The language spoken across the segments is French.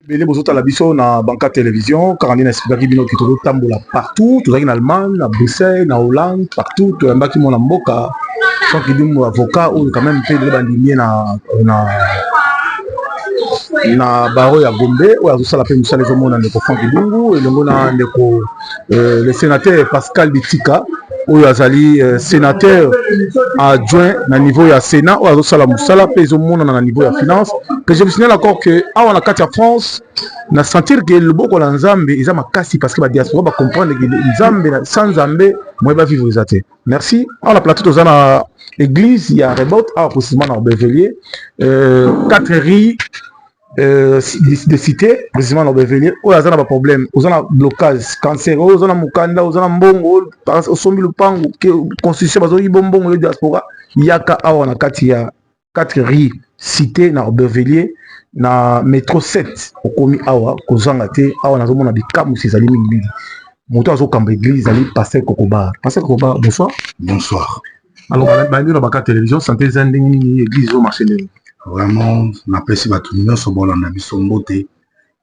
Belé bozota la biso na banca télévision, Caroline Espigaki bino ki todo tambola partout, tout en Allemagne, à Bruxelles, en Hollande, partout, tout en baki mon mboka, sans qu'il dise avocat ou quand même fait de bandimie na baro ya Gombe ou azosala pe musala ezomona ndeko Frank Kidungu elongo na ndeko le sénateur Pascal Bitika oyo azali sénateur adjoint na niveau ya Sénat ou azosala musala pe ezomona na niveau ya finance que je vous signale encore que awa na kati ya France na sentir que le boko la Nzambe eza makasi parce que ba diaspora ba comprendre que Nzambe sans Nzambe moi ba vivre ezate. Merci. On a plateau dans na église il y a Rebot à précisément dans Beverlier 4 riz de cité, précisément dans Beverlier, où il y a un problème, où il y a un blocage, cancer, où il y a un mukanda, où il y a un bongo, où il y a une constitution, où il y a un bongo, diaspora, il y a 4 riz cité dans Beverlier, dans métro 7, au commis Awa, Kozangate, Awa, dans un bikam, c'est Zali Mingi. Moto azo kamba église, Ali, Pasteur Kokoba. Pasteur Kokoba, bonsoir. Bonsoir. Alors, on a la télévision, santé Zanding, église au marché. Vraiment, on apprécie votre union, ce bon, on a vu son beauté.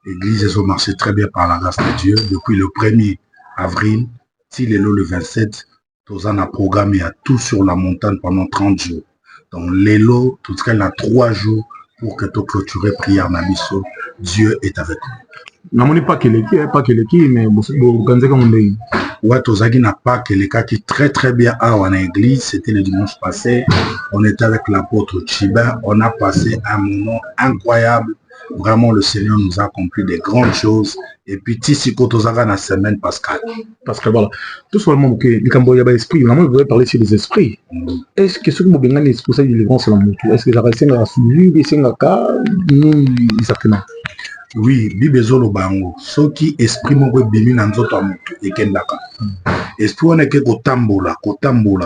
L'église est au marché très bien par la grâce de Dieu. Depuis le 1er avril, s'il est le 27, tous on a programmé à tout sur la montagne pendant 30 jours. Donc, l'élo, tout ce qu'elle a 3 jours pour que tu clôturer prière na biso. Dieu est avec nous. Non, pas que l'équipe, mais vous organisez comme on dit. Ouais, Tozagi n'a pas que les cas qui très bien en église. C'était le dimanche passé. On était avec l'apôtre Chibin. On a passé un moment incroyable. Vraiment, le Seigneur nous a accompli des grandes choses. Et puis, Tissiko Tozaga la semaine Pascal. Parce que voilà, tout simplement que les Cambodgiens esprit, vraiment, vous voulez parler sur les esprits. Est-ce que ce que vous avez gagné, c'est pour ça que les gens sont là. Est-ce que ça reste un suivi, c'est un cas, exactement. Oui, bibezolo bango. Ce qui exprime que bimi na nzoto amutu ekendaka. Esprit on eke kotambola.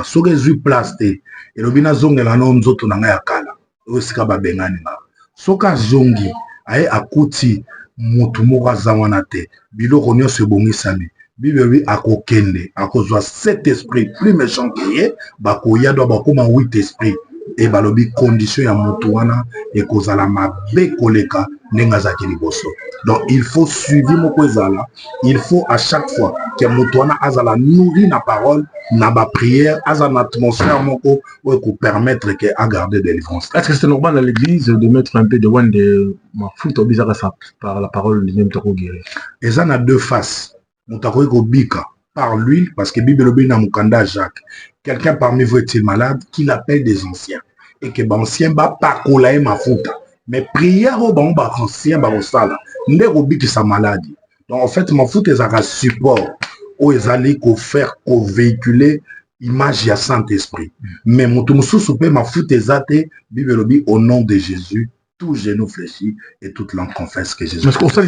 So que zu place te. Elobina zongela na nzoto na nga yakala. Osika ba bengani nga. Soka zongi aye akuti mutu moko azamwana te. Biloko nyonso ebongisami. Bibebi akokende, akozwa 7 esprits plus méchants que ye, bakoya do bakoma 8 esprits. Et balobi condition ya mutu wana ekozala mabe koleka nenga za kiliboso. Donc il faut suivre moko ezala, il faut à chaque fois que mutu wana azala nourri na parole, na ba prière, azala na atmosphère moko pour permettre que a garder des délivrance. Est-ce que c'est normal dans l'église de mettre un peu de one de ma foot au bizarre ça par la parole du même toko guéri? Et ça a 2 faces. Mutako ko bika par l'huile parce que Bible obi na mukanda Jacques. Quelqu'un parmi vous est-il malade qu'il appelle des anciens et que anciens ba pakolae mafuta. Mais prière au bon ba ancien ba osala nde obi qui sa maladie. Donc en fait mafuta ezaka support ou ezali ko faire ko véhiculer image ya Saint-Esprit. Mais mutu mususu pe mafuta ezate Bible obi au nom de Jésus. Tout genou fléchit et toute langue confesse que Jésus. Parce qu'on sait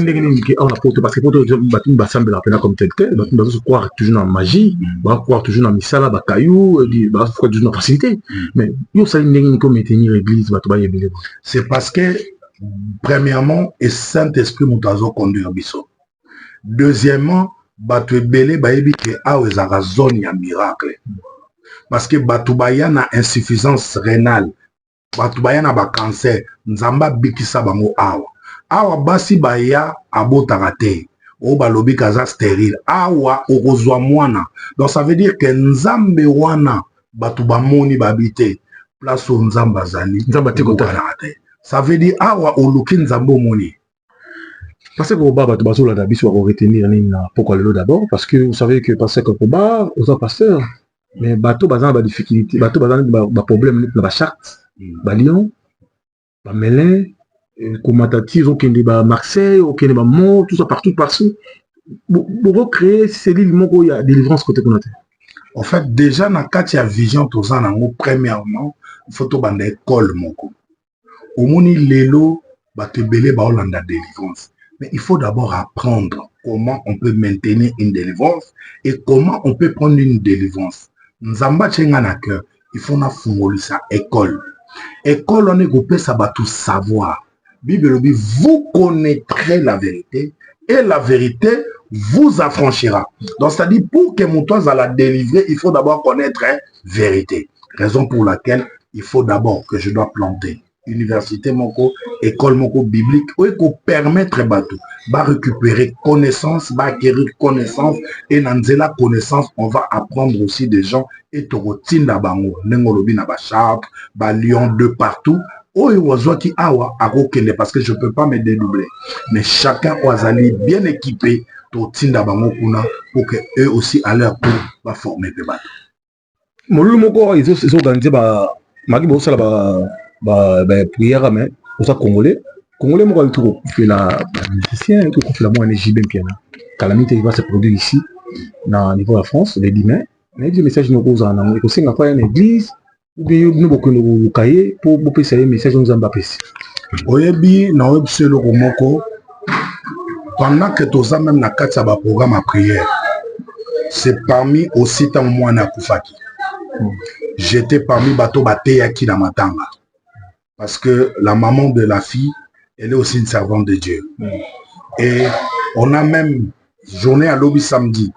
parce que pour te semble comme tel, on croire toujours dans la magie, on va croire toujours dans Missala, Bakayou, on va croire toujours dans la facilité. Mais on sait comme maintenir l'église, c'est parce que, premièrement, le Saint-Esprit nous conduit à Bisso. Deuxièmement, Batu Belé, Bayebi, que a zone ya miracle. Parce que Batu Baya na insuffisance rénale. Batu baya na ba cancer nzamba bikisa bango awa basi baya abotaka te o balobi kaza stérile awa okozwa mwana. Donc ça veut dire que nzambe wana batu bamoni babite place o nzamba zali nzamba te kotala te. Ça veut dire awa oluki nzambe omoni. Parce que au baba bazo la dabi soit retenir na pourquoi le d'abord parce que vous savez que pasteur Kokoba aux pasteur mais bateau bazan ba difficulté bateau bazan ba problème na ba charte Balion, Melun, Komatati, Marseille, Mont, tout ça partout. Pour recréer ces livres, il y a des délivrance côté qu'on a. En fait, déjà, dans la a vision, premièrement, il faut que tu école. Au moins, l'élo, tu belé la délivrance. Mais il faut d'abord apprendre comment on peut maintenir une délivrance et comment on peut prendre une délivrance. Nzamba tchenga na cœur, il faut na fungolisa école. École, on est groupé, ça va tout savoir. Bible dit, vous connaîtrez la vérité et la vérité vous affranchira. Donc, c'est-à-dire, pour que mon toit à la délivrer, il faut d'abord connaître la vérité. Raison pour laquelle il faut d'abord que je dois planter université moko école moko biblique oyo ko permettre bato ba récupérer connaissance, ba acquérir connaissance et na nzela connaissance on va apprendre aussi des gens et tokotinda bango ndenge lobi na ba Chartres, ba Lyon de partout oyo wazwaki awa akokende parce que je peux pas me dédoubler mais chacun wazali bien équipé totinda bango kuna pour que eux aussi à leur tour va former pe bato molulu moko ils ont organisé maki bosala ba prière mais osa congolais moko ali tout fait la musicien tout fait la moi JB piano calamité il va se produire ici na niveau de la France le dimanche mais des messages nous cause en ko singa kwa une église ou bien nous beaucoup nous cahier pour pesa les messages nous ambapesi oyebi na website loko moko pendant que toza même na kati ba programme à prière c'est parmi aussi tant moi na kufaki j'étais parmi bato bateyaki na matanga parce que la maman de la fille elle est aussi une servante de Dieu et on a même journée à lobby samedi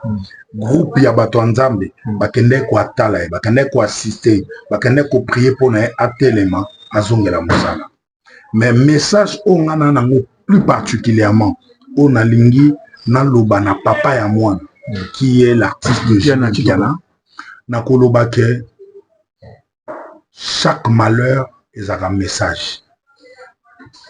groupe ya bato nzambe bakende ko atala bakende ko assister bakende ko prier pour na atelema azongela mosala mais message on a nango plus particulièrement on a lingi na loba na papa ya mwana qui est l'artiste de Giana na koloba ke chaque malheur est un message.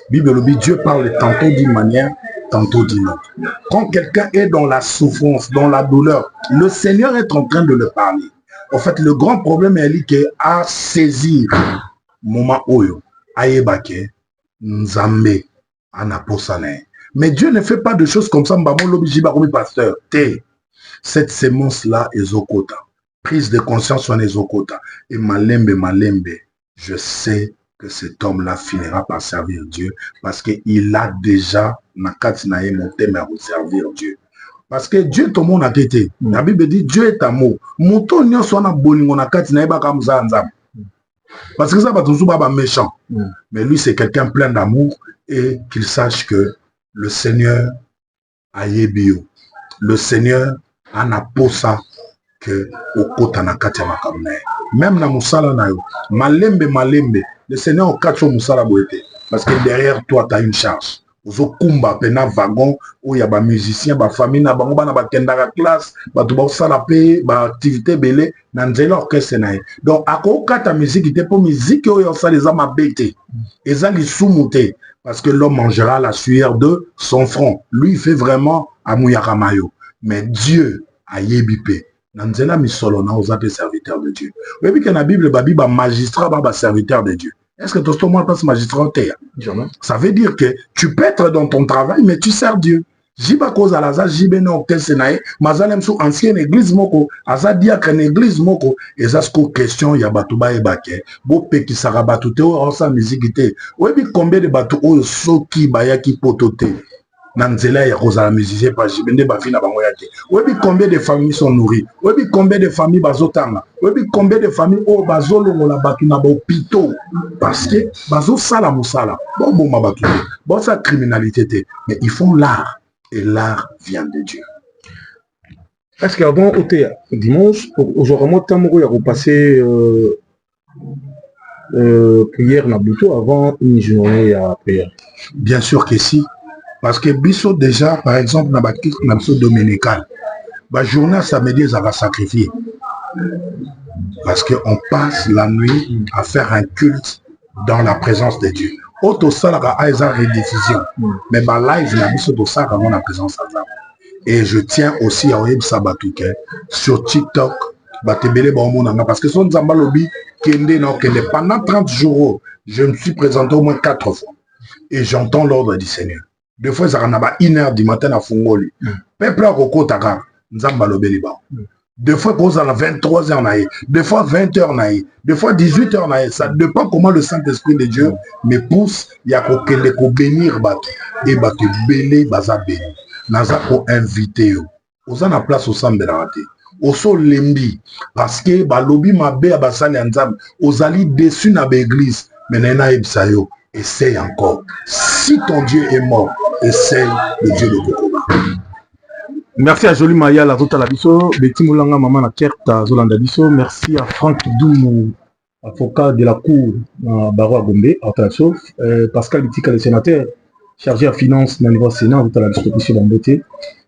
Bible dit Dieu parle tantôt d'une manière, tantôt d'une autre. Quand quelqu'un est dans la souffrance, dans la douleur, le Seigneur est en train de le parler. En fait, le grand problème est qu'il a saisir moment oyo, ayebake, nzambe, anaposane. Mais Dieu ne fait pas de choses comme ça, mbamo lobijiba comme pasteur. Cette sémence-là est zokota. Prise de conscience sur les okota. Et malembe, je sais que cet homme-là finira par servir Dieu parce qu'il a déjà monté à servir Dieu. Parce que Dieu tout le monde a été. La Bible dit Dieu est amour. Mouton n'y a soit na bolingo na kati na eba comme ça nzam. Parce que ça va toujours pas méchant. Mais lui c'est quelqu'un plein d'amour et qu'il sache que le Seigneur a yebio. Le Seigneur a na posa que au kota na kati ya makamne. Même na musala na yo, malembe, le Seigneur au kacho musala boete. Parce que derrière toi, tu as une charge. Ozo kumba pena wagon où il y a ba musicien, ba famille na bango ba na ba kendara classe, ba to ba sala pe, ba activité belé na nzela orchestre na. Donc ako kata musique était pour musique yo yo sala za mabete. Eza li sumuté parce que l'homme mangera la sueur de son front. Lui il fait vraiment amuyaka mayo. Mais Dieu a yebipe. Nanzela misolo na ozape serviteur de Dieu. Oui, puis que la Bible babi ba magistrat ba serviteur de Dieu. Est-ce que tout le monde passe magistrat au terre? Ça veut dire que tu peux être dans ton travail, mais tu sers Dieu. Jiba cause à la jibe no kesenae, mazalem sou ancienne église moko, aza diacre en église moko, et ça c'est question ya batuba e bake, bo pe ki sara batute o sa musique te. Oui, puis combien de bateaux o soki bayaki potote? Nanzela ya cause à la musicien pas jibende ba fina bango yake. Oui, puis combien de familles sont nourries? Oui, puis combien de familles bazotanga? Oui, puis combien de familles o bazolo la bakina ba hôpitaux parce que bazo sala musala. Bon mabatu. Bon ça criminalité te, mais ils font l'art et l'art vient de Dieu. Est-ce qu'avant au théâtre dimanche aujourd'hui moi tant moko ya ko passer prière na buto avant une journée à prière? Bien sûr que si. Parce que biso déjà, par exemple, dans la biso dominical, la journée samedi, ça va sacrifier. Parce qu'on passe la nuit à faire un culte dans la présence de Dieu. Auto salara a une rediffusion. Mais la live, la biso de ça avant la présence de Dieu. Et je tiens aussi à Web Sabatouke sur TikTok. Parce que son Zambalobi, pendant 30 jours, je me suis présenté au moins 4 fois. Et j'entends l'ordre du Seigneur. Des fois, ça en a 1h du matin à Fungoli. Peuple à Koko Taka, Nzambalo Beliba. Des fois, pose à 23h, des fois 20h, des fois 18h. Ça dépend comment le Saint-Esprit de Dieu me pousse. Il y a qu'on bénir et batu belé, baza béni. Naza ko invité. Osa na place au Sambe la raté. Oso lembi. Parce que balobi mabe abasani anzam. Ozali déçu na l'église. Mais nena ebsayo. Essaye encore. Si ton Dieu est mort, essaye le Dieu de Kokoba. Merci à Jolie Maya, la Zota Labiso, Betty Moulanga, Maman la Kerta, Zolanda Biso. Merci à Franck Doumou, avocat de la Cour Barreau à Gombe, Pascal Bitika, le sénateur, chargé à finance dans le Sénat, vous avez la distribution d'Amboté.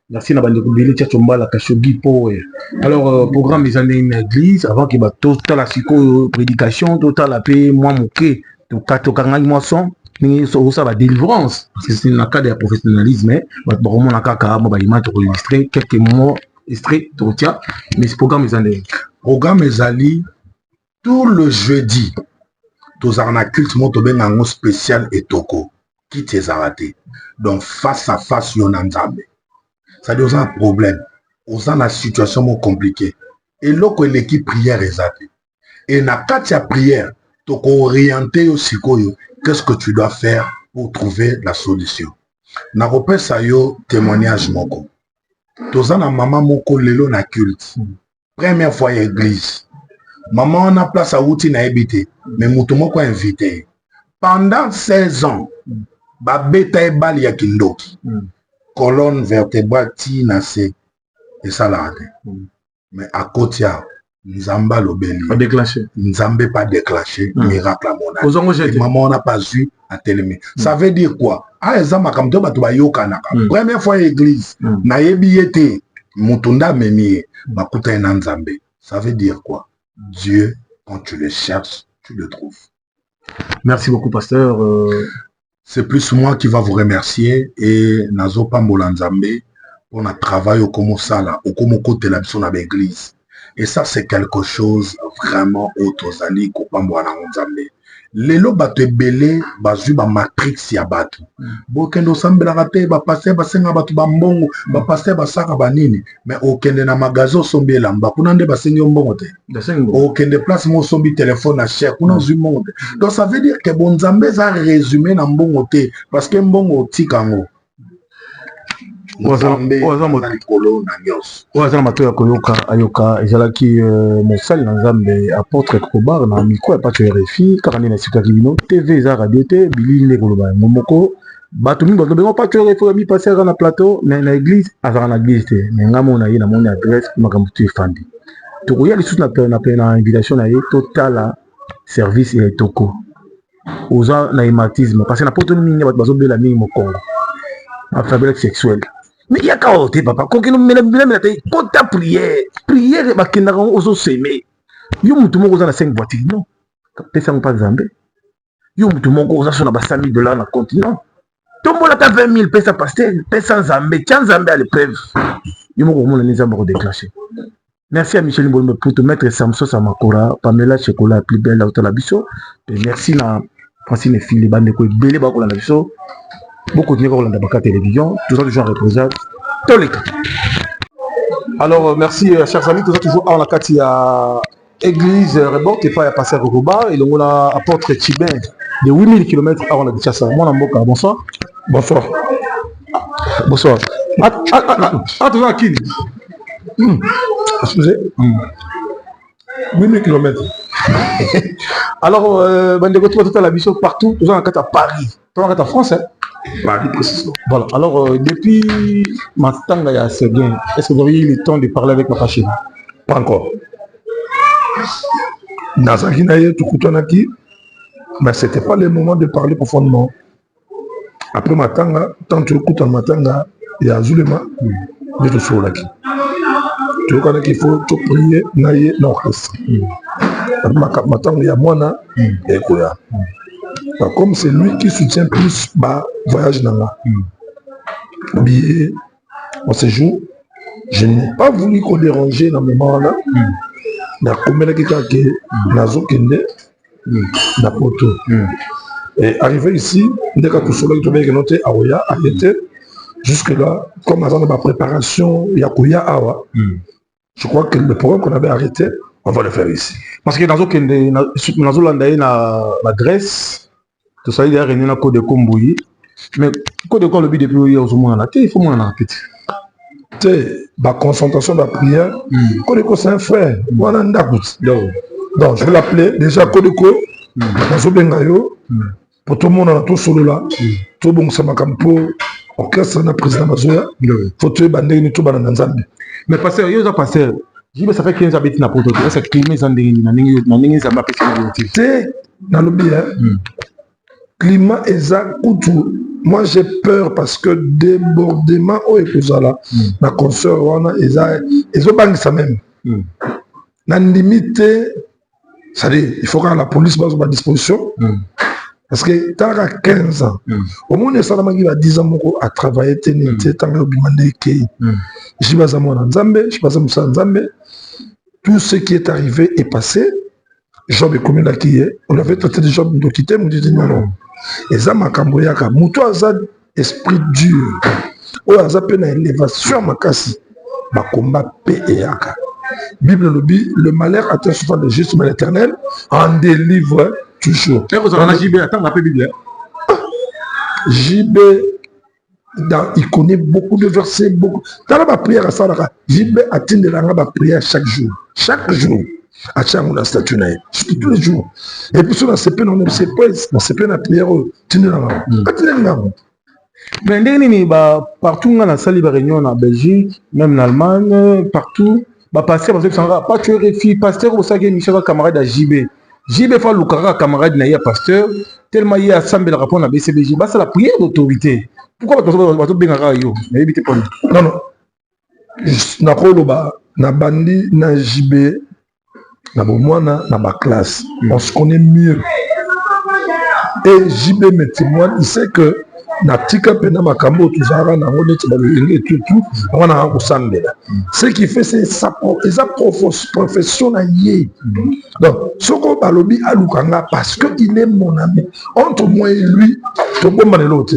Merci à Bandekubeli, Tchachomba, la Kashogi, Power. Alors, programme des années une église, avant qu'il y ait total la psycho-prédication, total la paix, moi, mouké, tout cas, tout cas, moisson, ça va délivrance. C'est un cas de professionnalisme, mais vraiment, on a enregistré quelques mots, extraits, mais ce programme des années. Programme des années, tout le jeudi, tous en a culte, mon tobé en spécial et toko, qui t'es arrêté. Donc, face à face, yon anzambe. C'est-à-dire, on a un problème, on a une situation compliquée. Et là, l'équipe prière est zappée. Et dans la prière, tu as orienté aussi qu'est-ce que tu dois faire pour trouver la solution. Na repère ça yo témoignage moko. Tu as une maman moko lelo na culte. Première fois à l'église. Maman on a place à outil na habité, mais moutou moko invité. Pendant 16 ans, ba beta e bali ya kindoki. Colonne vertébrale tinacé et ça l'a raté. Mais à côté, Nzamba l'obéli. Pas déclenché. Nzambé pas déclenché. Miracle à mon âge. Maman n'a pas eu à télémé. Ça veut dire quoi? Ah, Nzamba comme toi, tu vas yokanaka. Première fois à l'église, na yebiete, mutunda memi, makuta Nzambe. Ça veut dire quoi? Dieu, quand tu le cherches, tu le trouves. Merci beaucoup, pasteur. C'est plus moi qui va vous remercier et Nazo Pambola Nzambe pour notre travail au Komo Sala, au Komo Kote la mission à l'église. Et ça, c'est quelque chose vraiment autre aux alliés qu'au Pambola Nzambe. Lelo bato belé bazu ba matrix ya bato. Bokendo sambela raté ba passer ba senga bato ba mbongo, ba passer ba saka ba nini. Mais okende na magazo sombi lamba kuna nde ba sengi mbongo te. Okende place mo sombi téléphone à cher kuna zu monde. Donc ça veut dire que bon Nzambe za résumé na mbongo te parce que mbongo tikango. Oza mato ya koyoka ayoka ezalaki mosali na Nzambe apôtre Kobar na micro ya pato RFI kaka nde na sika kibino TV eza radio te bilili nde koloba yango moko bato mingi bato bengo pato RFI oyebi pasi aka na plateau na église azaka na église te me nga mona ye namoni adresse makambo tu efandi tokoya lisusu na invitation na ye totala service ya etoko oza na hématisme parce que na poto mingi bato bazobela mingi mokongo na faiblesse sexuelle. Mais il y a qu'à ôter, papa. Quand on met la prière, prière, bah, qu'on a osé s'aimer. Yo, tout le monde a 5 voitures, non. Personne pas Zambé. Yo, tout le monde a 5 000 $ dans le continent. Tout le monde a 20 000 pesos pasteur, personne Zambé, tiens Zambé à l'épreuve. Yo, mon les Zambé déclenché. Merci à Michel Mbonme pour te mettre Samson Samakora, Pamela Chekola, plus belle à Otalabiso. Et merci à Francine Philippe, Bandeko, Bélé Bakola Nabiso. Beaucoup de gens dans la télévision, tout ça toujours représente tous les cas. Alors merci chers amis, tout ça toujours à la carte à église Rebord qui est pas passé à Kokoba et on a apporté Tibin de 8000 km avant la Kinshasa. Mon Mboka, bonsoir. Bonsoir. Bonsoir. Ah, tu vas à qui? Excusez. 8000 km. Alors, Bandeko, tu vas tout à la mission partout, tout ça en carte à Paris, tout en carte à France. Paris précisément. Voilà, alors depuis Matanga et Seguin, est-ce que vous avez eu le temps de parler avec ma chérie? Pas encore. Nazaki Naye Tukutanaki, mais ce n'était pas le moment de parler profondément. Après Matanga, tant que tu écoutes en Matanga, il y a Zulema, je te souviens qui. Tu connais qu'il faut te prier, Naye, non, reste. Matanga, il y a Moana et Koya. Comme c'est lui qui soutient plus le voyage dans la billet, en séjour, je n'ai pas voulu qu'on dérange dans le moment là. Et arrivé ici, dès que tout soleil tombé, noté Aoya, arrêté, jusque-là, comme avant la préparation, Yakuya Awa, je crois que le programme qu'on avait arrêté, on va le faire ici. Parce que dans la Grèce, tout ça, il y a rien à cause de Kombouyi. Mais code de le but depuis il y a au moins la tête, il faut moins la tête. La concentration de la prière, Kodeko c'est un frère. Voilà un dagout. Donc je vais l'appeler déjà Kodeko, pour tout le monde, on a tout solo là. Tout bon, ça m'a comme pour orchestre, le président Mazoya. Faut tuer Bandé, tout Bananzambe. Mais pasteur, il y a pasteur. Jibe ça fait 15 abeti na poto. Est-ce que climat ça ndenge ça m'a pété na beauté. Té na lobi climat eza kutu. Moi j'ai peur parce que débordement au ekozala na concert wana eza ezobangisa même. Na limite ça dit il faut que la police base à disposition. Parce que tu as 15 ans. Au moins, ça va 10 ans à travailler. Tu tout ce qui est arrivé est passé. Job est comme là qui est. On avait traité de job de quitter, on dit non. Et ça m'a cambré. Moutou a esprit dur. Ou a peine à élévation ma casse. Ma combat P.E.A.K. Bible le dit, le malheur atteint souvent le juste, mais l'éternel en délivre toujours. JB, attends, on appelle Bible. JB, il connaît beaucoup de versets, beaucoup. Dans la prière à Sarah, JB atteint de la prière chaque jour. Chaque jour. À chaque la statue, tous les jours. Et puis sur la CP, on a CP, la prière, tu n'es là. Mais partout dans la salle de réunion en Belgique, même en Allemagne, partout. Pasteur parce que ça pas que refi pasteur au ça Michel camarade à JB fa lukara camarade na ya pasteur tellement il a assemblé le rapport na BCBJ c'est la prière d'autorité. Pourquoi tu bengara yo na éviter pas non na koloba na bandi na JB na bomwana na ba classe on se connaît mieux et JB me témoigne, il sait que na tika pena makambo tuzara na ngone tibalo tout wana kusambela ce qui fait c'est sa profession na yé donc soko balobi alukanga parce que il est mon ami entre moi et lui to bomba l'autre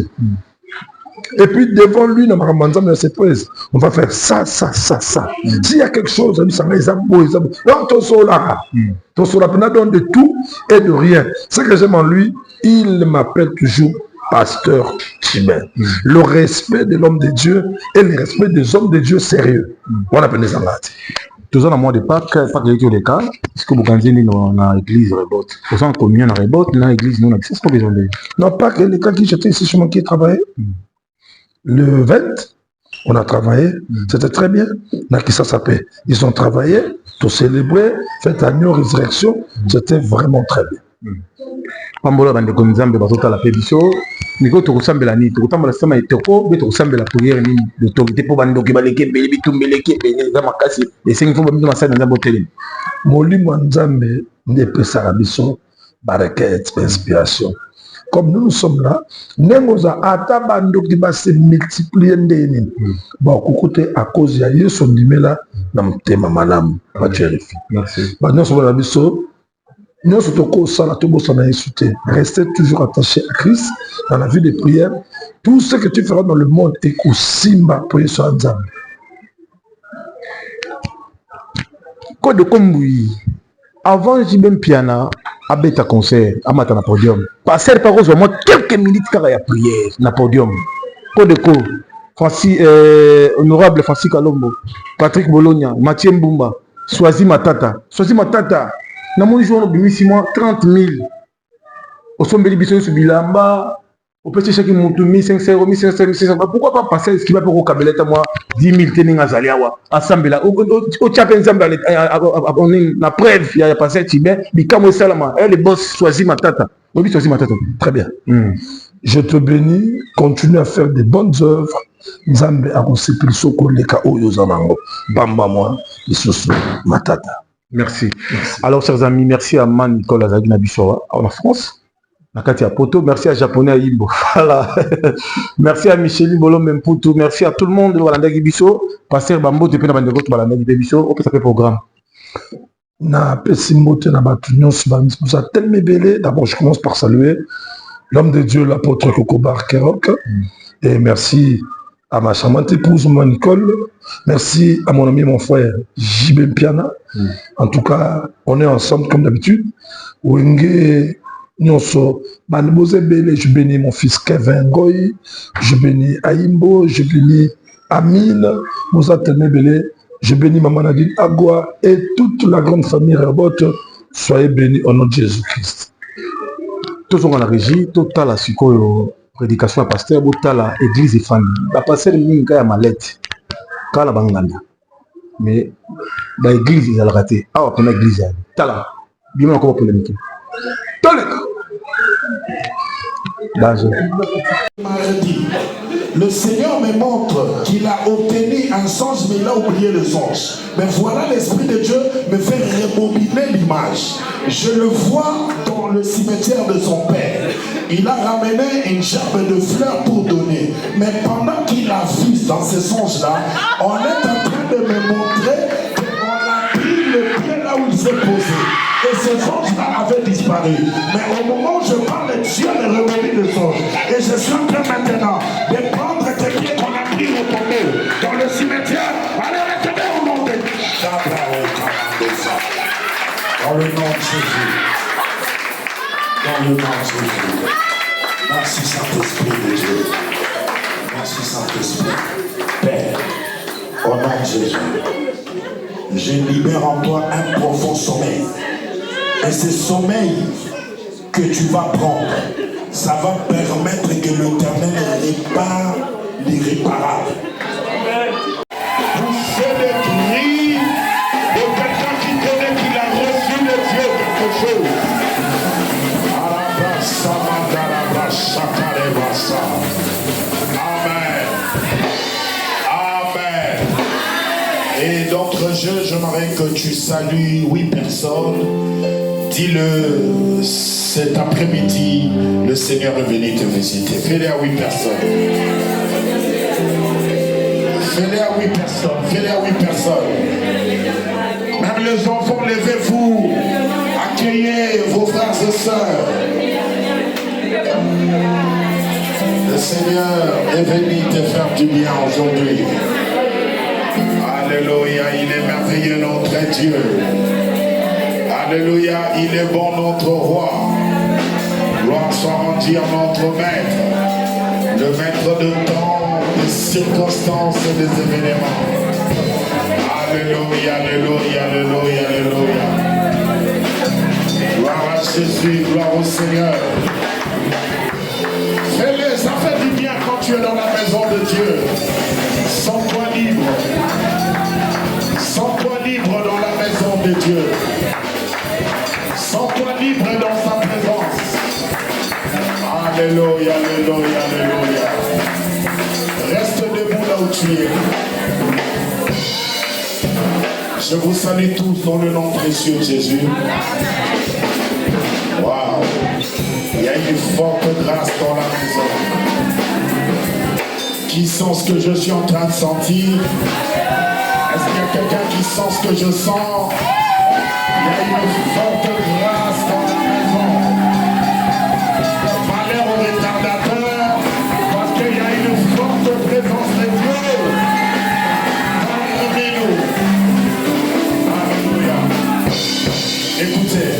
et puis devant lui na makambanza mais c'est prise on va faire ça s'il y a quelque chose lui ça les abo non to sola pena donne de tout et de rien. Ce que j'aime en lui, il m'appelle toujours pasteur Chimène. Le respect de l'homme de Dieu et le respect des hommes de Dieu sérieux. On appelle les Anglates. Tous en mois de Pâques, pas que les cas, est-ce que vous gagnez dans l'église Rebot? Tous en communion dans Rebot, dans l'église non accès, c'est pas besoin de. Non, pas que les cas qui j'étais ici chez moi qui travaillait. Le 20, on a travaillé, c'était très bien. Là, qui ça s'appelle? Ils ont travaillé, tout célébré, fait agneau, résurrection, c'était vraiment très bien. Pambola bande ko nzambe bazota la pébiso niko to kusambela ni to kutamba sama etoko be to kusambela prière ni de autorité po bando ki baleke be bitumbeleke be za makasi et c'est fo bamito masana nzambe hotel molimo nzambe ne pesa biso bareket inspiration comme nous sommes là nengoza ata bando ki ba se multiplier ndeni ba kokote à cause ya yeso ndimela na mtema malamu ba vérifie merci ba nous sommes là biso. Nous restez toujours attaché à Christ dans la vie de prière. Tout ce que tu feras dans le monde est au Simba pour y sois ensemble. Code Komboui. Avant Jibem Piana, à Beta concert, à Matana podium. Passer par aux moins quelques minutes car il y a prière na podium. Code Co. Honorable Francis Kalombo, Patrick Bologna, Mathieu Mbumba, Swazi Matata. Dans mon jour, on a 30 000. Au sommet de Bissau, sur Bilamba, au petit chèque, il 1500 1500. Pourquoi pas passer ce qui va pour au Kabelette, moi, 10 000 ténings à Zaliawa, ensemble là. Au Tchapin Zambale, on est la preuve, il y a passé Tibet, mais comme Salama, les boss choisis ma tata. Très bien. Je te bénis, continue à faire des bonnes œuvres. Nzambe a reçu le soko le ka oyo zamango. Bamba moi, isusu matata. Merci. Alors, chers amis, merci à Man Nicole Azagina Bissoa en France, Nakatia Poto, merci à Japonais Aïbo, voilà. Merci à Michel Bolo Memputu, merci à tout le monde de Walandagi Bisso, Pasteur Bambo, depuis la Walandagi Bisso, au petit programme. Na Pessimote, na Batunion, vous a tellement belé. D'abord, je commence par saluer l'homme de Dieu, l'apôtre Coco Barkerok, et merci à ma charmante épouse Nicole, merci à mon ami, mon frère JB Piana. En tout cas, on est ensemble comme d'habitude. Je bénis mon fils Kevin Goy, je bénis Aïmbo, je bénis Amine, Moussa Telmebele, je bénis Maman Nadine Agua et toute la grande famille Rabot. Soyez bénis au nom de Jésus-Christ. Tous on a la régie, tout à la prédication à pasteur, tout à l'église et famille. La pasteur Minga ya malette, kala banganda. mais l'église ils ont raté. Ah on a église tala bien encore polémique. Le Seigneur me montre qu'il a obtenu un songe, mais il a oublié le songe. Mais voilà, l'Esprit de Dieu me fait rebobiner l'image. Je le vois dans le cimetière de son père. Il a ramené une gerbe de fleurs pour donner. Mais pendant qu'il a vu dans ce songe-là, on est en train de me montrer qu'on a pris le pied là où il s'est posé. Et ce songe-là avait disparu. Mais au moment où je parle, Dieu me rebobine le songe. Et je suis en train maintenant de prendre tes pieds qu'on a pris au tombeau dans le cimetière. Allez, retournez au nom de dans le nom de Jésus. Dans le nom de Jésus. Merci Saint-Esprit de Dieu. Merci Saint-Esprit. Père, au nom de Jésus, je libère en toi un profond sommeil. Et ce sommeil que tu vas prendre, ça va permettre que l'Éternel répare l'irréparable. Poussez les cris de quelqu'un qui connaît qu'il a reçu de Dieu quelque chose. Amen. Amen. Et d'autres jeux, j'aimerais que tu salues 8 personnes. Dis-le, cet après-midi, le Seigneur est venu te visiter. Fais-le à 8 personnes. Fais-le à 8 personnes. Fais-le à 8 personnes. Même les enfants, levez-vous. Accueillez vos frères et sœurs. Le Seigneur est venu te faire du bien aujourd'hui. Alléluia, il est merveilleux notre Dieu. Alléluia, il est bon notre roi. Gloire soit rendue à notre maître, le maître de temps, des circonstances et des événements. Alléluia, alléluia, alléluia, alléluia. Gloire à Jésus, gloire au Seigneur. Fais-le, ça fait du bien quand tu es dans la maison de Dieu. Sens-toi libre. Sens-toi libre dans la maison de Dieu. Sens-toi libre dans sa présence. Alléluia, alléluia, alléluia. Reste debout là où tu es. Je vous salue tous dans le nom précieux de Jésus. Waouh. Il y a une forte grâce dans la maison. Qui sent ce que je suis en train de sentir? Est-ce qu'il y a quelqu'un qui sent ce que je sens? Il y a une forte grâce dans la maison. Malheur aux retardataires, parce qu'il y a une forte présence de Dieu parmi nous. Alléluia. Écoutez,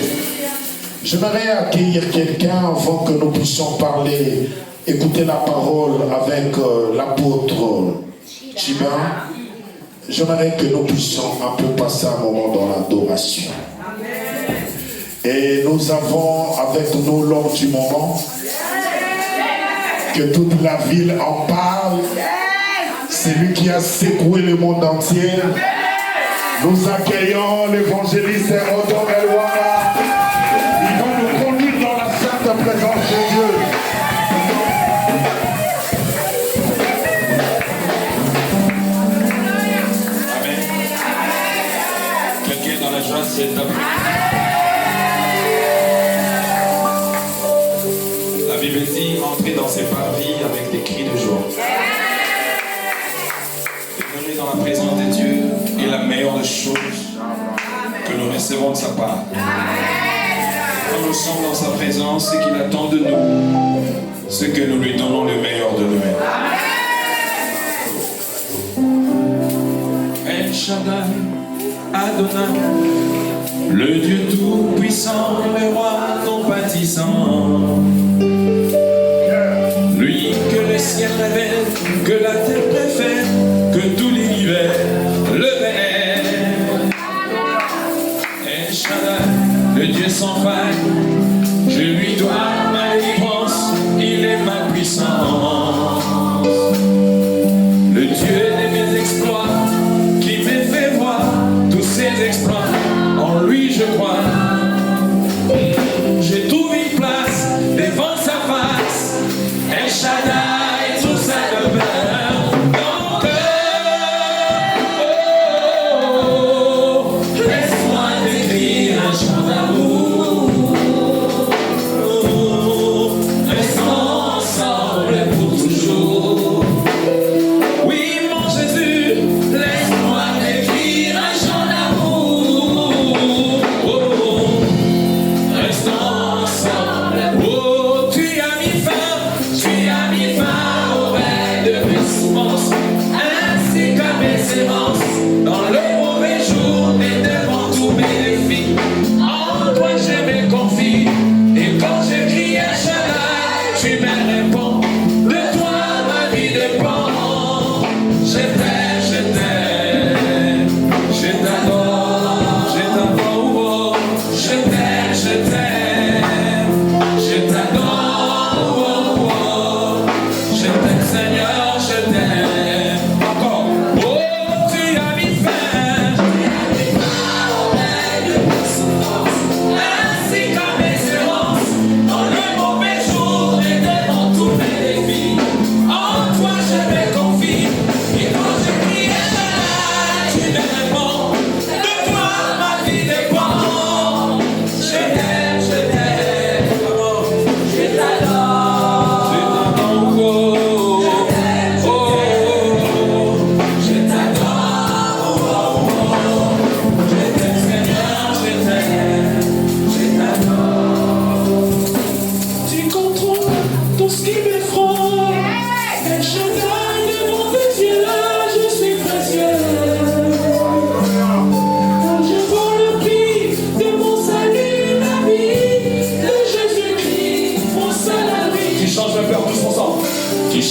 j'aimerais accueillir quelqu'un avant que nous puissions parler, écouter la parole avec l'apôtre Chibin. J'aimerais que nous puissions un peu passer un moment dans l'adoration. Et nous avons avec nous l'homme du moment, que toute la ville en parle. C'est lui qui a secoué le monde entier. Nous accueillons l'évangéliste Rodon Elwana. Il va nous conduire dans la sainte présence de Dieu. La Bible dit entrer dans ses parvis avec des cris de joie. Et venir dans la présence de Dieu est la meilleure des choses que nous recevons de sa part. Quand nous sommes dans sa présence, c'est qu'il attend de nous ce que nous lui donnons le meilleur de nous-mêmes. El Shaddai, Adonai, le Dieu tout-puissant, le roi compatissant. Lui que le ciel révèle, que la terre préfère, que tout l'univers le vénère. El Shaddai, le Dieu sans faille, je lui dois ma délivrance, il est ma puissance. Le Dieu de mes exploits, qui me fait voir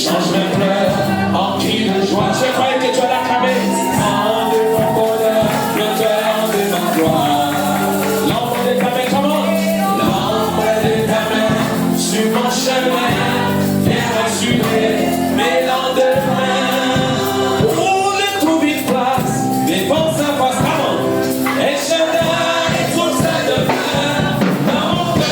change mes pleurs en cris de joie. Je croyais que tu allais acclamer. Vent de mon bonheur, l'auteur de ma gloire. L'ombre de ta main, comment? L'ombre de ta main sur mon chemin est rassurée mes lendemains. Où je trouve une place, devant sa face, comment? Et je donne tout ça de plein dans mon cœur.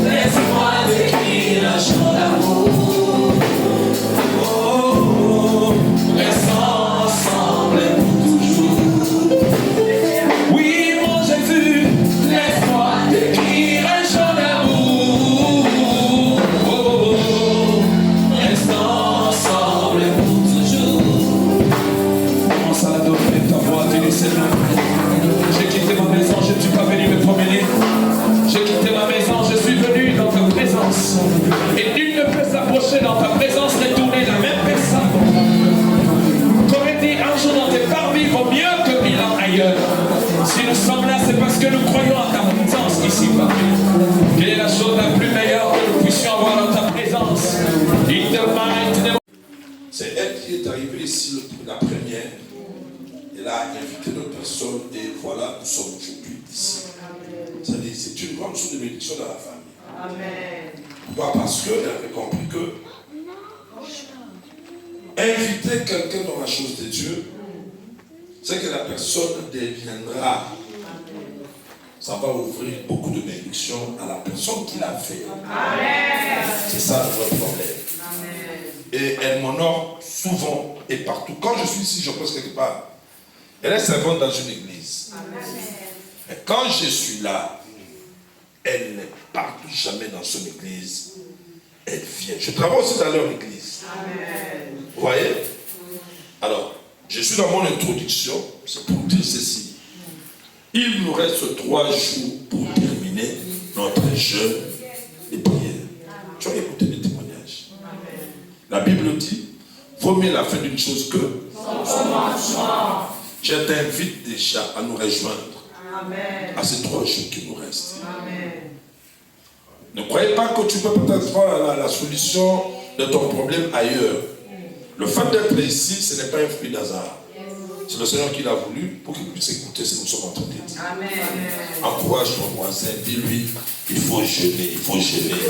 Laisse-moi décrire un chant d'amour. Restons ensemble pour toujours. Oui, mon Jésus, laisse-moi décrire un chant d'amour. Restons ensemble pour toujours. Commence à l'adorer ta voix, tu dis Seigneur. J'ai quitté ma maison, je ne suis pas venu me promener. J'ai quitté ma maison, je suis venu dans ta présence. Et nul ne peut s'approcher dans ta présence, retourner la même personne. Comme il dit un jour dans tes parvis, vaut mieux que 1000 ans ailleurs. Si nous sommes là, c'est parce que nous croyons en ta présence ici parmi. Quelle est la chose la plus meilleure que nous puissions avoir dans ta présence? In the mighty name. C'est elle qui est arrivée ici la première. Elle a invité d'autres personnes et voilà, nous sommes aujourd'hui ici. C'est-à-dire, c'est une grande source de bénédiction dans la famille. Amen. Pourquoi? Parce qu'elle avait compris que inviter quelqu'un dans la chose de Dieu, c'est que la personne deviendra. Ça va ouvrir beaucoup de bénédictions à la personne qui l'a fait. Amen. C'est ça le vrai problème. Amen. Et elle m'honore souvent et partout. Quand je suis ici, je pense quelque part. Elle est servante dans une église. Mais quand je suis là, elle n'est partout jamais dans son église. Elle vient. Je travaille aussi dans leur église. Amen. Vous voyez? Alors, je suis dans mon introduction. C'est pour dire ceci. Il nous reste 3 jours pour terminer notre jeûne et prière. Tu as écouté mes témoignages. La Bible dit, vaut mieux la fin d'une chose que son commencement. Je t'invite déjà à nous rejoindre. Amen. À ces 3 jours qui nous restent. Amen. Ne croyez pas que tu peux peut-être voir la solution de ton problème ailleurs. Le fait d'être ici, ce n'est pas un fruit d'hasard. C'est le Seigneur qui l'a voulu pour qu'il puisse écouter ce que nous sommes en train de dire. Amen. Encourage ton voisin, dis-lui, il faut jeûner, il faut jeûner,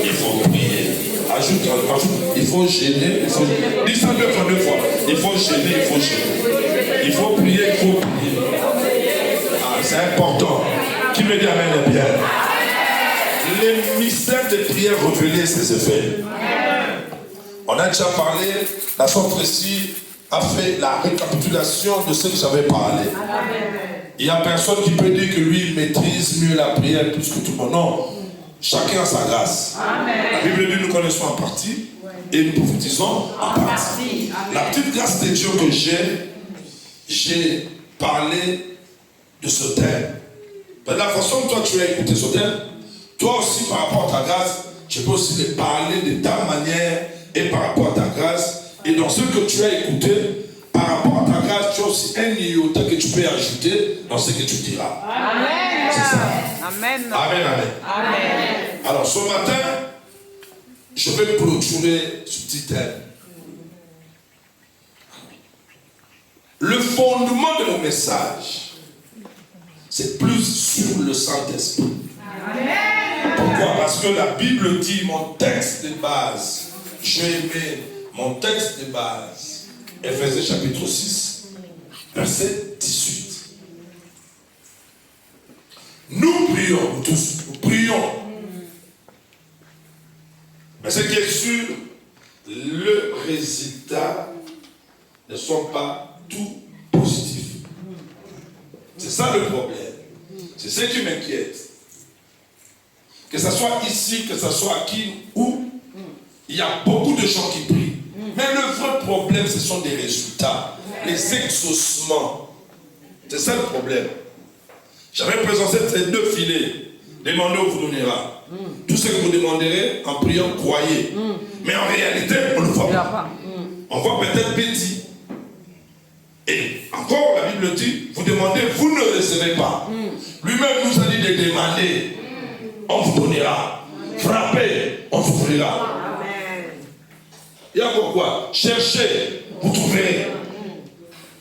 il faut prier. Ajoute, il faut jeûner, il faut jeûner. Dis ça 2 fois. Il faut jeûner, il faut jeûner. Il faut prier, il faut prier. Ah, c'est important. Qui me dit amen bien? Les mystères de prière révélés ses effets. On a déjà parlé, la sœur Tracy a fait la récapitulation de ce que j'avais parlé. Il n'y a personne qui peut dire que lui maîtrise mieux la prière plus que tout le monde. Non, chacun a sa grâce. La Bible dit nous connaissons en partie et nous prophétisons en partie. La petite grâce de Dieu que j'ai parlé de ce thème. De la façon dont toi tu as écouté ce thème, toi aussi par rapport à ta grâce, tu peux aussi te parler de ta manière et par rapport à ta grâce. Et dans ce que tu as écouté, par rapport à ta grâce, tu as aussi un iota que tu peux ajouter dans ce que tu diras. Amen. C'est ça. Amen. Amen, amen. Amen. Alors ce matin, je vais clôturer ce petit thème. Le fondement de mon message, c'est plus sur le Saint-Esprit. Pourquoi? Parce que la Bible dit, mon texte de base, j'ai aimé mon texte de base, Éphésiens chapitre 6, verset 18. Nous prions, nous tous, nous prions. Mais ce qui est sûr, le résultat ne sont pas tout positifs. C'est ça le problème. C'est ce qui m'inquiète. Que ce soit ici, que ce soit à Kin, où il y a beaucoup de gens qui prient. Mais le vrai problème, ce sont des résultats, les exaucements. C'est ça le problème. J'avais présenté ces 2 filets. Demandez, on vous donnera. Tout ce que vous demanderez en priant, croyez. Mais en réalité, on ne voit pas. On voit peut-être petit. Et encore, la Bible dit, vous demandez, vous ne recevez pas. Lui-même nous a dit de demander, on vous donnera. Frappez, on s'ouvrira. Il y a pourquoi? Cherchez, vous trouverez.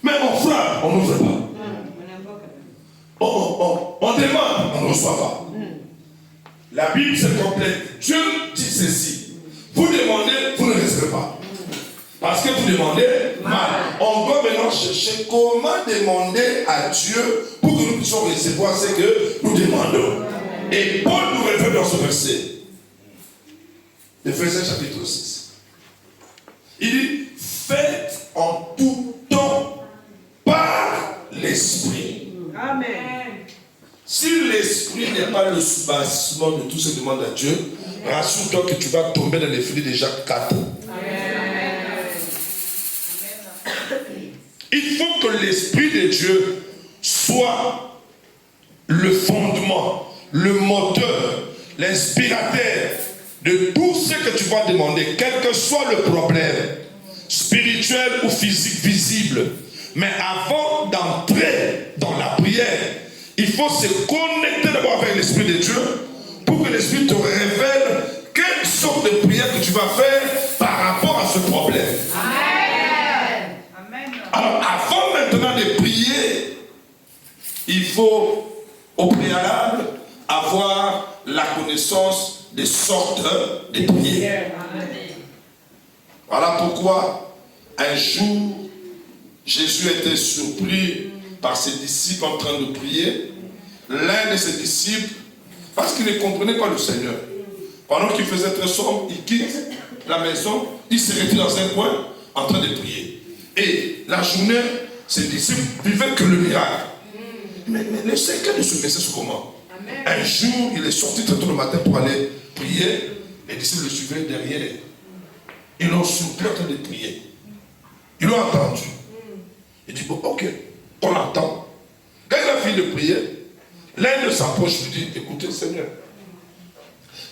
Mais on frappe, on n'ouvre pas. On demande, on ne reçoit pas. La Bible se complète. Dieu dit ceci. Vous demandez, vous ne recevez pas. Parce que vous demandez mal. On doit maintenant chercher comment demander à Dieu pour que nous puissions recevoir ce que nous demandons. Et Paul nous révèle dans ce verset. Éphésiens chapitre 6. Il dit, faites en tout temps par l'Esprit. Amen. Si l'Esprit n'est pas le soubassement de tout ce que demande à Dieu, rassure-toi que tu vas tomber dans les filets de Jacques 4. Il faut que l'Esprit de Dieu soit le fondement, le moteur, l'inspirateur de tout ce que tu vas demander, quel que soit le problème, spirituel ou physique visible. Mais avant d'entrer dans la prière, il faut se connecter d'abord avec l'Esprit de Dieu pour que l'Esprit te révèle quelle sorte de prière que tu vas faire par rapport à ce problème. Amen. Alors, avant maintenant de prier, il faut au préalable avoir la connaissance des sortes de prières. Voilà pourquoi un jour, Jésus était surpris par ses disciples en train de prier. L'un de ses disciples, parce qu'il ne comprenait pas le Seigneur, pendant qu'il faisait très sombre, il quitte la maison, il se retire dans un coin en train de prier. Et la journée, ses disciples vivaient que le miracle. Mais le secret de ce message, c'est comment? Un jour, il est sorti très tôt le matin pour aller prier. Les disciples le suivaient derrière. Ils l'ont surpris en train de prier. Ils l'ont entendu. Il dit, bon, ok, on l'entend. Quand il a fini de prier, l'un de s'approche et lui dit, écoutez Seigneur,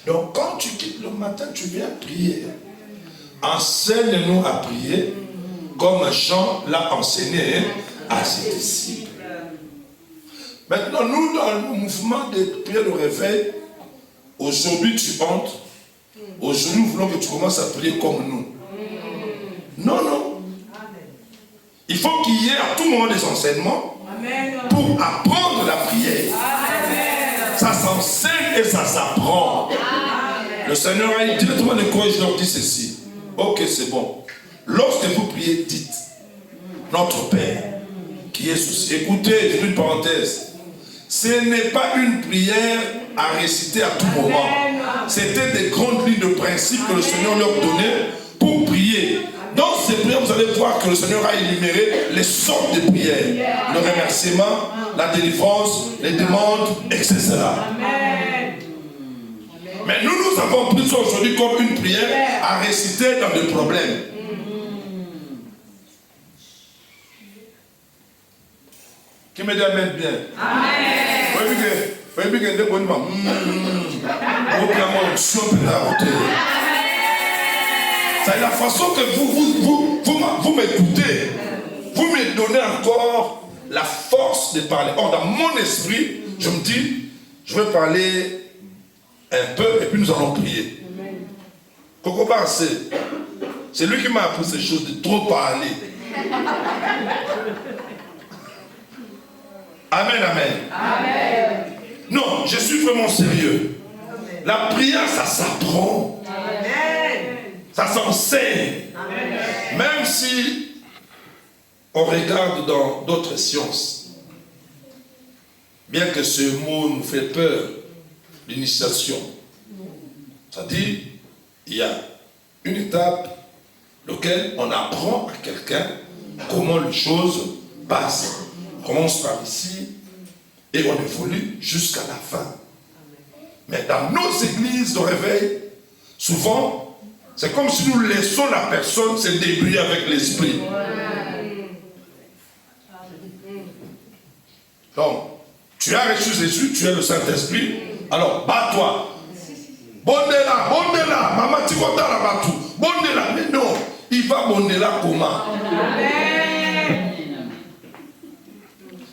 donc quand tu quittes le matin, tu viens prier. Enseigne-nous à prier comme Jean l'a enseigné à ses disciples. Maintenant, nous, dans le mouvement de prière de réveil, aujourd'hui tu entres, aujourd'hui nous voulons que tu commences à prier comme nous. Non, non. Il faut qu'il y ait à tout moment des enseignements pour apprendre la prière. Ça s'enseigne et ça s'apprend. Le Seigneur a dit directement le corps, je leur dis ceci. Ok, c'est bon. Lorsque vous priez, dites, notre Père, qui est sous cieux. Écoutez, une parenthèse. Ce n'est pas une prière à réciter à tout moment. C'était des grandes lignes de principe que le Seigneur leur donnait pour prier. Dans ces prières, vous allez voir que le Seigneur a énuméré les sortes de prières. Le remerciement, la délivrance, les demandes, etc. Mais nous avons pris ça aujourd'hui comme une prière à réciter dans des problèmes. Qui me dit amen bien? Amen. Vous voyez que c'est la façon que vous m'écoutez. Vous me donnez encore la force de parler. Or, dans mon esprit, je me dis, je vais parler un peu et puis nous allons prier. Kokoba, c'est lui qui m'a appris ces choses de trop parler. Amen, amen. Amen. Non, je suis vraiment sérieux. Amen. La prière, ça s'apprend. Ça s'enseigne. Même si on regarde dans d'autres sciences, bien que ce mot nous fait peur, l'initiation, c'est-à-dire, il y a une étape laquelle on apprend à quelqu'un comment les choses passent. On commence par ici et on évolue jusqu'à la fin. Mais dans nos églises de réveil, souvent, c'est comme si nous laissons la personne se débrouiller avec l'esprit. Donc, tu as reçu Jésus, tu es le Saint-Esprit, alors bats-toi. Bondela, maman Tigota la batou. Bondela, mais non, il va bondela comment?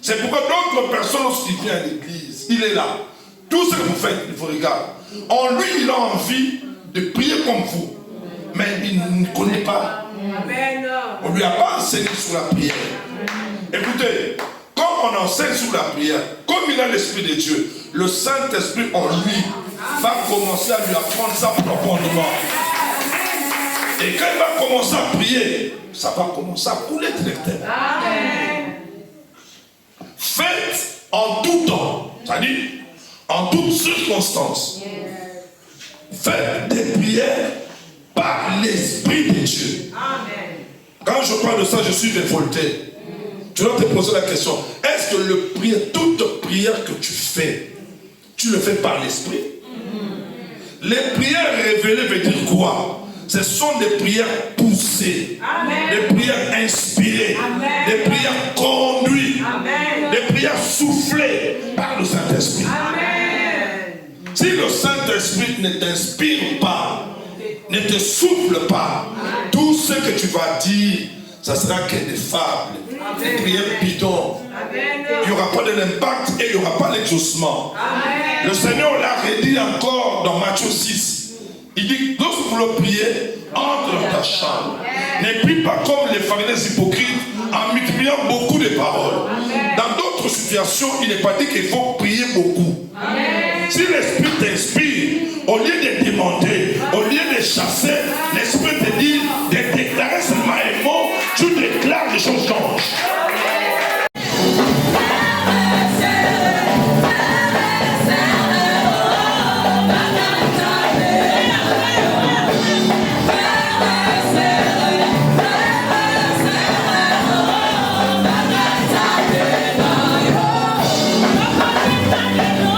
C'est pourquoi d'autres personnes, lorsqu'il vient à l'église, il est là. Tout ce que vous faites, il vous regarde. En lui, il a envie de prier comme vous. Mais il ne connaît pas. On ne lui a pas enseigné sur la prière. Écoutez, comme on enseigne sur la prière, comme il a l'Esprit de Dieu, le Saint-Esprit en lui va commencer à lui apprendre ça profondément. Et quand il va commencer à prier, ça va commencer à couler directement. Faites en tout temps, c'est-à-dire en toutes circonstances. Faites des prières par l'Esprit de Dieu. Quand je parle de ça, je suis révolté. Tu dois te poser la question, est-ce que toute prière que tu fais, tu le fais par l'Esprit? Les prières révélées veut dire quoi? Ce sont des prières poussées, des prières inspirées, des prières conduites, des prières soufflées par le Saint-Esprit. Si le Saint-Esprit ne t'inspire pas, ne te souffle pas, tout ce que tu vas dire, ça sera que des fables, des prières bidons. Il n'y aura pas de l'impact et il n'y aura pas l'exaucement. Le Seigneur l'a redit encore dans Matthieu 6. Il dit, lorsque vous le priez, entre dans ta chambre. Ne prie pas comme les pharisiens hypocrites en multipliant beaucoup de paroles. Dans d'autres situations, il n'est pas dit qu'il faut prier beaucoup. Si l'Esprit t'inspire, au lieu de demander, au lieu de chasser, l'Esprit te dit de déclarer seulement un mot, tu déclares les choses changent. I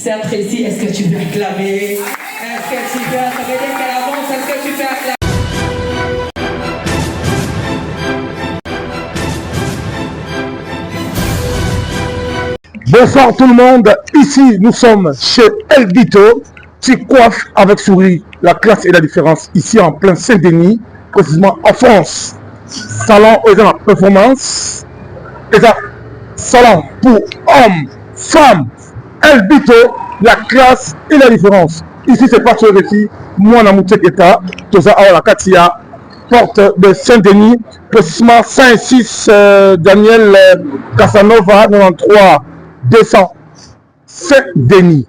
Certes, ici, est-ce que tu veux acclamer? Est-ce que tu veux acclamer dès qu'elle avance? Est-ce que tu veux acclamer? Bonsoir tout le monde, ici nous sommes chez El Bito, qui coiffe avec sourire la classe et la différence, ici en plein Saint-Denis, précisément en France. Salon et la performance, et salon pour hommes, femmes, El Bito, la classe et la différence. Ici c'est pas sur le défi, moi na Mouteketa, tout ça à la Katia, porte de Saint-Denis, précisément 5-6 Daniel Casanova 93 200 Saint-Denis.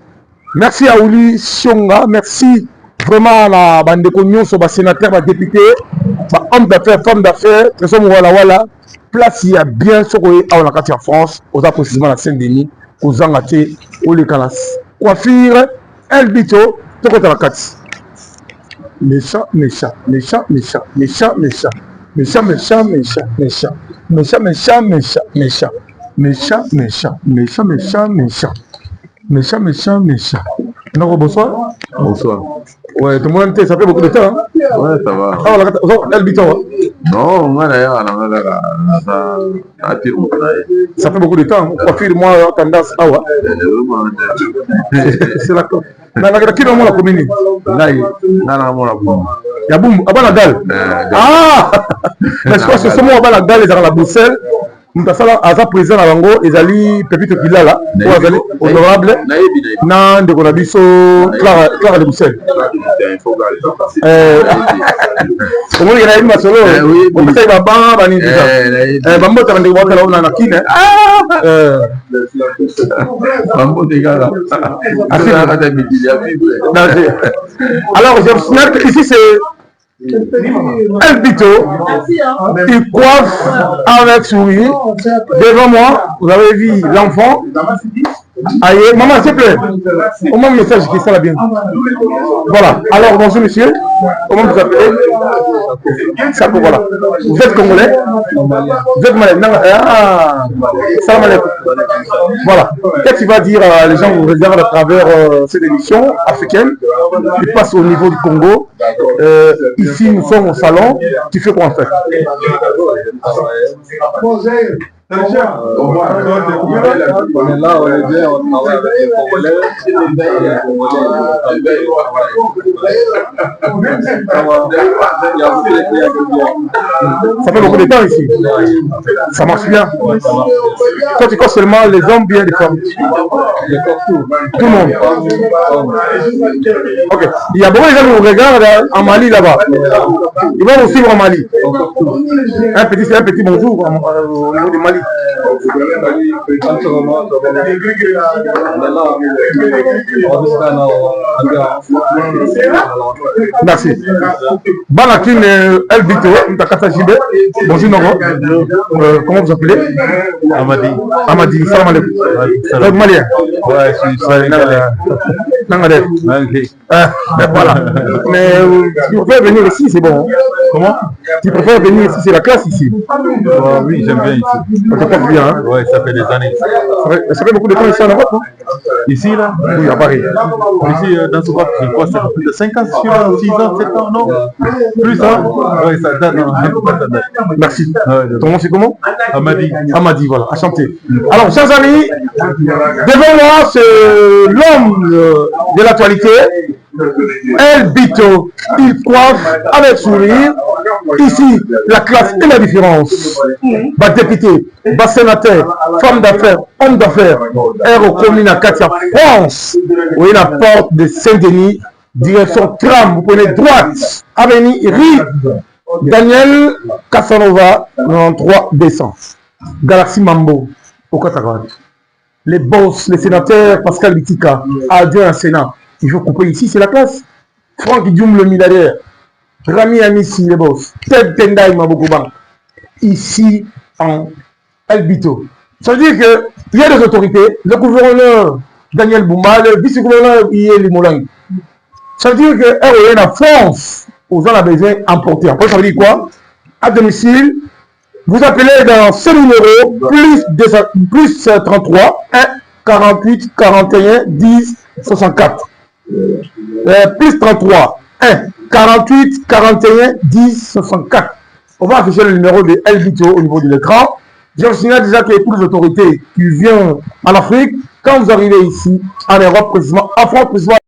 Merci à Ouli Sionga, merci vraiment à la bande de cognon sur les sénateurs, les députés, les hommes d'affaires, femmes d'affaires, les hommes wala place il y a bien sur la carte en France, aux précisément à Saint-Denis, aux Angaté, aux Lécalas. Coiffure, El Bito, tout côté la carte. Méchant, méchant, méchant, méchant, méchant, méchant, méchant, méchant, méchant, méchant, méchant, méchant, méchant, méchant. Méchant, méchant, méchant, méchant, méchant. Méchant, méchant, méchant. Non, bonsoir. Bonsoir. Ouais, tout le monde, ça fait beaucoup de temps. Hein? Ouais, ça va. Ah, voilà, El Bito. Non, moi d'ailleurs, ça fait beaucoup de temps. Profil, moi, tendance. Ah ouais. C'est la commune. Qui est la commune? Là, il y a boum, à Banadal. Ah! Mais je crois que c'est ce mot à Banadal, ils ont la Bruxelles. Moutasala aza président na bango ezali Pepito Kilala ou azali honorable na ndeko na biso Clara de Bruxelles. Omoni na yima solo omisa baba bani déjà bambo ta ndeko bakala ona na kine bambo de gala alors j'observe que ici c'est El Bito, il coiffe avec sourire. Devant moi, vous avez vu l'enfant. Aïe, maman, s'il te plaît, au moins message qui ça la bien. Voilà, alors bonjour monsieur, comment vous appelez? Ça peut, voilà. Vous êtes congolais? Vous êtes malade? Ah, salam alaikum. Voilà, qu'est-ce que tu vas dire à les gens qui vous regardent à travers cette émission africaine qui passe au niveau du Congo? Ici, nous sommes au salon. Tu fais quoi en fait? On est là, on est bien, on travaille avec les Congolais. Ça fait beaucoup de temps ici. Ça marche bien. Toi, tu crois seulement les hommes, bien les femmes? Tout le monde. Ok. Il y a beaucoup de gens qui vous regardent en Mali là-bas. Ils vont vous suivre en Mali. Un petit bonjour au niveau du Mali. Merci. Banakin El Bito, Ntakata Jibé. Bonjour Noro. Comment vous appelez? Amadi. Amadi, salam alaikum. Vous êtes malien? Ouais, je suis Nangadef. Voilà. Mais si vous préférez venir ici, c'est bon. Comment? Tu préfères venir ici, c'est la classe ici? Oui, j'aime bien ici. Ça passe bien, hein? Ouais, ça fait des années. Ça fait beaucoup de temps ici en Europe, hein? Ici, là? Oui, à Paris. Ici, dans ce groupe, je crois que ça fait plus de 5 ans, 6 ans, 7 ans, non? Plus, hein? Oui, ça date, non? Merci. Ton nom, c'est comment? Amadi. Amadi, voilà, enchanté. Alors, chers amis, devant moi, c'est l'homme de l'actualité, El Bito. Il coiffe avec sourire. Ici, la classe et la différence. Bas député, bas sénateur, femme d'affaires, homme d'affaires, air au commune à Katia, France. Vous voyez la porte de Saint-Denis, direction tram, vous prenez droite, avenue Rive, Daniel Casanova, 93 200. Galaxy Mambo, au Qatar. Les boss, les sénateurs, Pascal Bitika, adjoint à Sénat. Il faut couper ici, c'est la classe. Franck Dioum, le milliardaire. Rami Amissi, les boss. Ted Tendai Mabokouban. Ici, en El Bito. Ça veut dire qu'il y a des autorités. Le gouverneur Daniel Boumba, le vice-gouverneur Ié Molang. Ça veut dire que la France, aux gens a besoin d'emporter. Après, ça veut dire quoi? À domicile, vous appelez dans ce numéro plus 33 1 48 41 10 64. Plus 33, 1, 48, 41, 10, 64. On va afficher le numéro de LBTO au niveau de l'écran. Je vous signale déjà que toutes les autorités qui viennent en Afrique, quand vous arrivez ici, en Europe, précisément, en France, précisément,